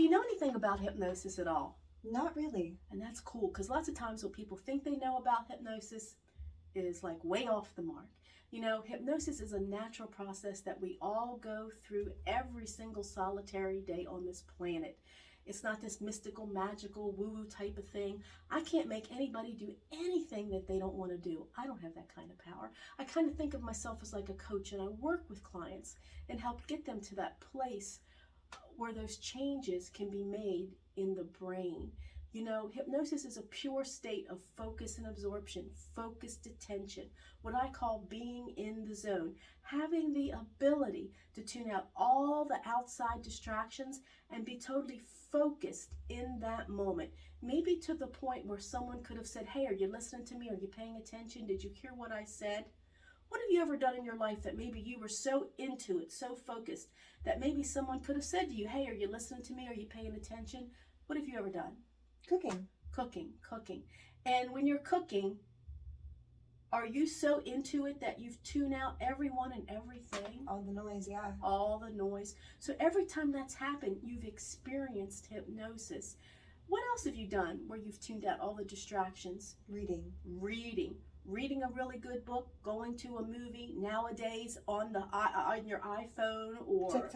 you know anything about hypnosis at all? Not really. And that's cool because lots of times what people think they know about hypnosis is like way off the mark. You know, hypnosis is a natural process that we all go through every single solitary day on this planet. It's not this mystical, magical, woo-woo type of thing. I can't make anybody do anything that they don't want to do. I don't have that kind of power. I kind of think of myself as like a coach, and I work with clients and help get them to that place where those changes can be made in the brain. You know, hypnosis is a pure state of focus and absorption, focused attention, what I call being in the zone, having the ability to tune out all the outside distractions and be totally focused in that moment. Maybe to the point where someone could have said, hey, are you listening to me? Are you paying attention? Did you hear what I said? What have you ever done in your life that maybe you were so into it, so focused, that maybe someone could have said to you, hey, are you listening to me? Are you paying attention? What have you ever done? Cooking. Cooking. And when you're cooking, are you so into it that you've tuned out everyone and everything? All the noise, yeah. All the noise. So every time that's happened, you've experienced hypnosis. What else have you done where you've tuned out all the distractions? Reading. Reading a really good book, going to a movie, nowadays on your iPhone or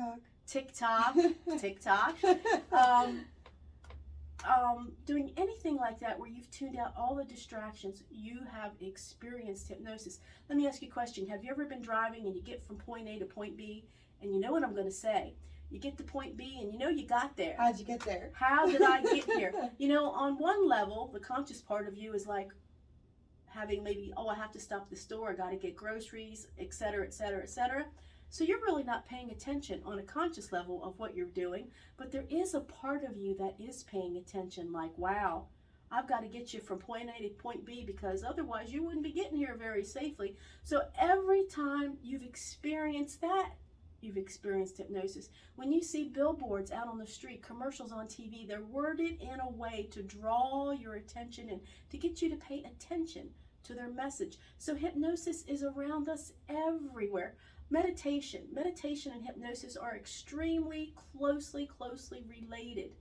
TikTok. Doing anything like that where you've tuned out all the distractions, you have experienced hypnosis. Let me ask you a question. Have you ever been driving and you get from point A to point B, and you know what I'm going to say? You get to point B and you know you got there. How'd you get there? How did I get here? You know, on one level, the conscious part of you is like having maybe, I have to stop at the store, I got to get groceries, etc., etc., etc. So you're really not paying attention on a conscious level of what you're doing, but there is a part of you that is paying attention, like, wow, I've got to get you from point A to point B because otherwise you wouldn't be getting here very safely. So every time you've experienced that, you've experienced hypnosis. When you see billboards out on the street, commercials on TV, they're worded in a way to draw your attention and to get you to pay attention to their message. So hypnosis is around us everywhere. Meditation and hypnosis are extremely closely related.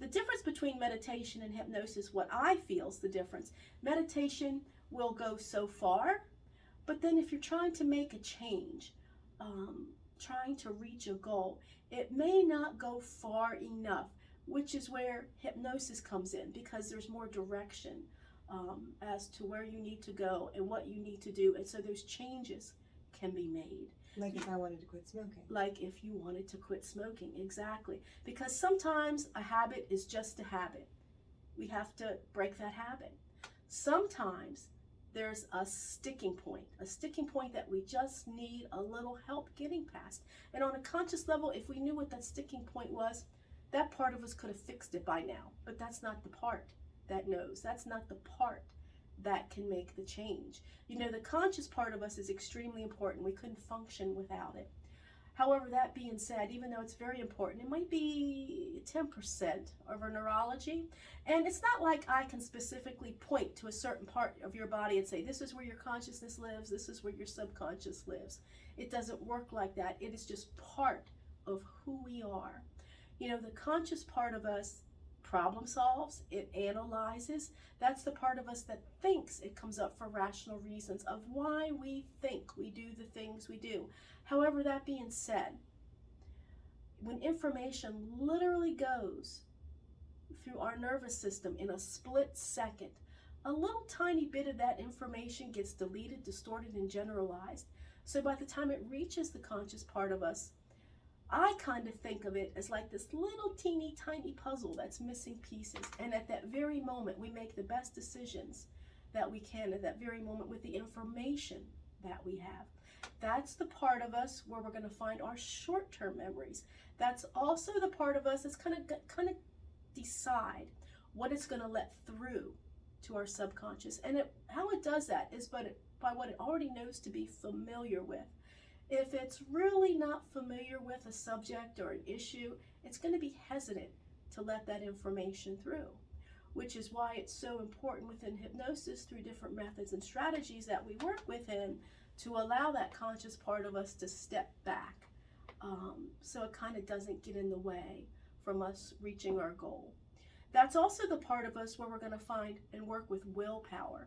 The difference between meditation and hypnosis, what I feel is the difference. Meditation will go so far, but then if you're trying to make a change, trying to reach a goal, it may not go far enough, which is where hypnosis comes in, because there's more direction as to where you need to go and what you need to do, and so those changes can be made. Like if I wanted to quit smoking. Like if you wanted to quit smoking, exactly. Because sometimes a habit is just a habit. We have to break that habit. Sometimes there's a sticking point that we just need a little help getting past. And on a conscious level, if we knew what that sticking point was, that part of us could have fixed it by now. But that's not the part that knows. That's not the part that can make the change. You know, the conscious part of us is extremely important. We couldn't function without it. However, that being said, even though it's very important, it might be 10% of our neurology. And it's not like I can specifically point to a certain part of your body and say, this is where your consciousness lives, this is where your subconscious lives. It doesn't work like that. It is just part of who we are. You know, the conscious part of us problem solves, it analyzes. That's the part of us that thinks. It comes up for rational reasons of why we think we do the things we do. However, that being said, when information literally goes through our nervous system in a split second, a little tiny bit of that information gets deleted, distorted, and generalized. So by the time it reaches the conscious part of us, I kind of think of it as like this little teeny tiny puzzle that's missing pieces. And at that very moment, we make the best decisions that we can at that very moment with the information that we have. That's the part of us where we're going to find our short-term memories. That's also the part of us that's kind of decide what it's going to let through to our subconscious. And how it does that is by what it already knows to be familiar with. If it's really not familiar with a subject or an issue, it's going to be hesitant to let that information through, which is why it's so important within hypnosis, through different methods and strategies that we work within, to allow that conscious part of us to step back, so it kind of doesn't get in the way from us reaching our goal. That's also the part of us where we're going to find and work with willpower.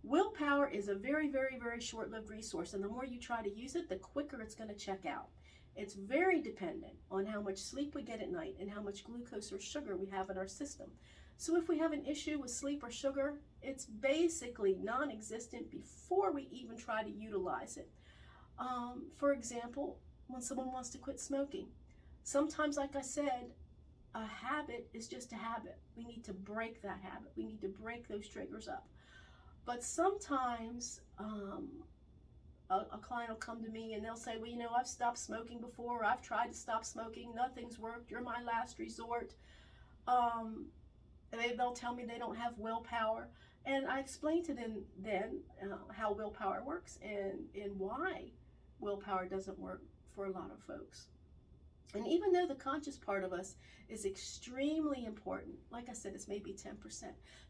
Willpower is a very, very, very short-lived resource, and the more you try to use it, the quicker it's going to check out. It's very dependent on how much sleep we get at night and how much glucose or sugar we have in our system. So if we have an issue with sleep or sugar, it's basically non-existent before we even try to utilize it. For example, when someone wants to quit smoking, sometimes, like I said, a habit is just a habit. We need to break that habit. We need to break those triggers up. But sometimes a client will come to me and they'll say, well, I've stopped smoking before. I've tried to stop smoking. Nothing's worked. You're my last resort. They'll tell me they don't have willpower. And I explain to them then how willpower works and why willpower doesn't work for a lot of folks. And even though the conscious part of us is extremely important, like I said, it's maybe 10%.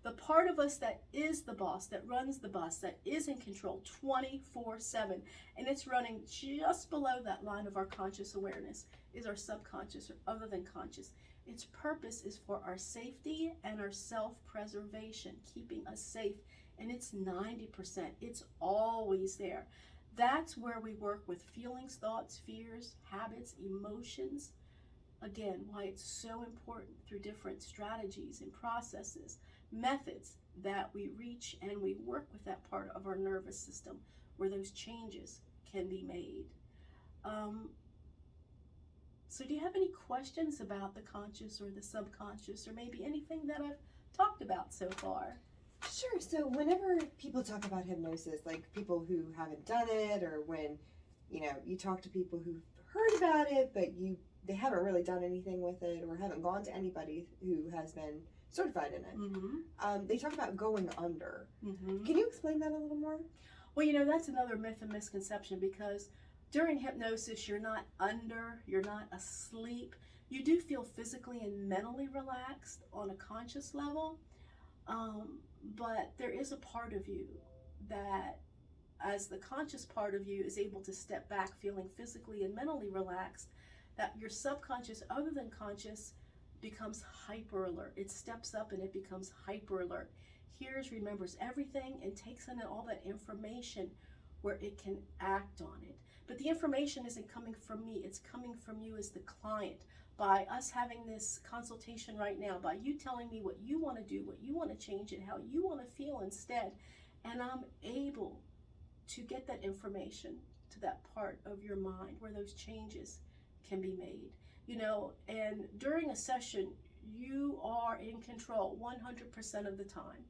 The part of us that is the boss, that runs the bus, that is in control 24/7, and it's running just below that line of our conscious awareness, is our subconscious, or other than conscious. Its purpose is for our safety and our self-preservation, keeping us safe, and it's 90%. It's always there. That's where we work with feelings, thoughts, fears, habits, emotions. Again, why it's so important through different strategies and processes, methods that we reach and we work with that part of our nervous system where those changes can be made. So do you have any questions about the conscious or the subconscious, or maybe anything that I've talked about so far? Sure. So whenever people talk about hypnosis, like people who haven't done it, or when, you talk to people who've heard about it, but they haven't really done anything with it, or haven't gone to anybody who has been certified in it, Mm-hmm. they talk about going under. Mm-hmm. Can you explain that a little more? Well, that's another myth and misconception, because during hypnosis, you're not under, you're not asleep. You do feel physically and mentally relaxed on a conscious level. But there is a part of you that, as the conscious part of you is able to step back feeling physically and mentally relaxed, that your subconscious, other than conscious, becomes hyper alert. It steps up and it becomes hyper alert. Remembers everything and takes in all that information where it can act on it. But the information isn't coming from me, it's coming from you as the client. By us having this consultation right now, by you telling me what you want to do, what you want to change, and how you want to feel instead, and I'm able to get that information to that part of your mind where those changes can be made. And during a session, you are in control 100% of the time.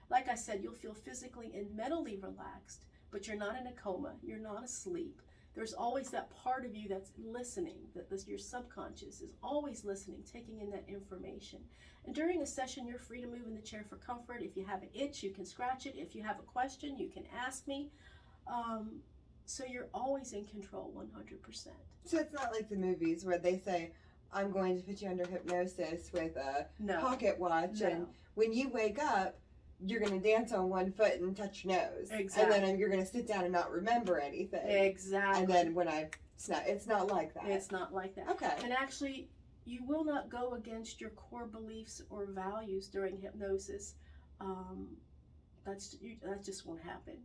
Like I said, you'll feel physically and mentally relaxed, but you're not in a coma, you're not asleep. There's always that part of you that's listening, your subconscious is always listening, taking in that information. And during a session, you're free to move in the chair for comfort. If you have an itch, you can scratch it. If you have a question, you can ask me. So you're always in control 100%. So it's not like the movies where they say, I'm going to put you under hypnosis with a pocket watch, and when you wake up, you're going to dance on one foot and touch your nose. Exactly. And then you're going to sit down and not remember anything. Exactly. And then it's not like that. It's not like that. Okay. And actually, you will not go against your core beliefs or values during hypnosis. That just won't happen.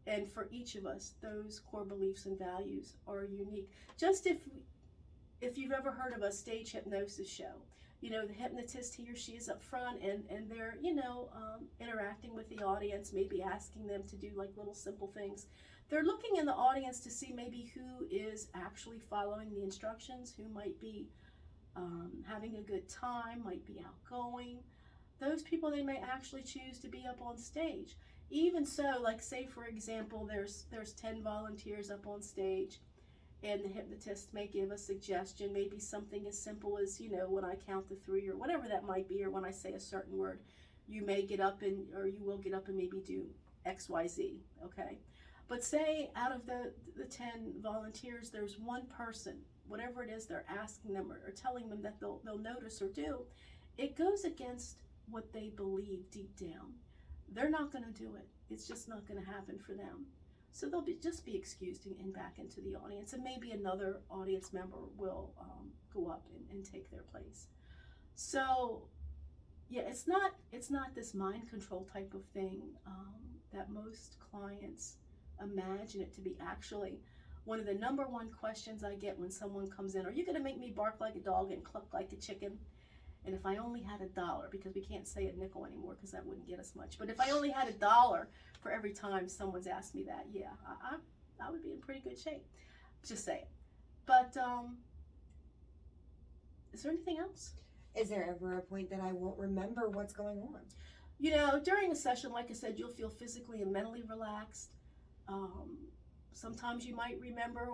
And for each of us, those core beliefs and values are unique. Just if you've ever heard of a stage hypnosis show, the hypnotist, he or she is up front and they're, interacting with the audience, maybe asking them to do like little simple things. They're looking in the audience to see maybe who is actually following the instructions, who might be having a good time, might be outgoing. Those people, they may actually choose to be up on stage. Even so, like say for example, there's 10 volunteers up on stage, and the hypnotist may give a suggestion, maybe something as simple as, when I count to 3 or whatever that might be, or when I say a certain word, you may get up or you will get up and maybe do XYZ, okay? But say out of the 10 volunteers, there's one person, whatever it is they're asking them or telling them that they'll notice or do, it goes against what they believe deep down. They're not going to do it. It's just not going to happen for them. So they'll just be excused and back into the audience, and maybe another audience member will go up and take their place. So yeah, it's not this mind control type of thing that most clients imagine it to be. Actually, one of the number one questions I get when someone comes in, are you going to make me bark like a dog and cluck like a chicken? And if I only had $1, because we can't say a nickel anymore because that wouldn't get us much, but if I only had $1 for every time someone's asked me that, yeah, I would be in pretty good shape. Just saying. But is there anything else? Is there ever a point that I won't remember what's going on? You know, during a session, like I said, you'll feel physically and mentally relaxed. Sometimes you might remember,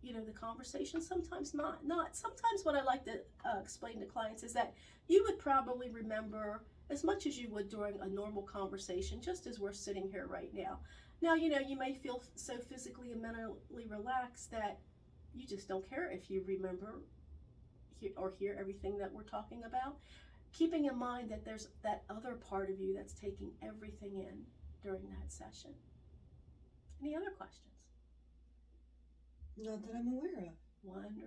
you know, the conversation, sometimes not. Sometimes what I like to explain to clients is that you would probably remember as much as you would during a normal conversation, just as we're sitting here right now. Now, you know, you may feel so physically and mentally relaxed that you just don't care if you remember or hear everything that we're talking about, keeping in mind that there's that other part of you that's taking everything in during that session. Any other questions? Not that I'm aware of. Wonderful.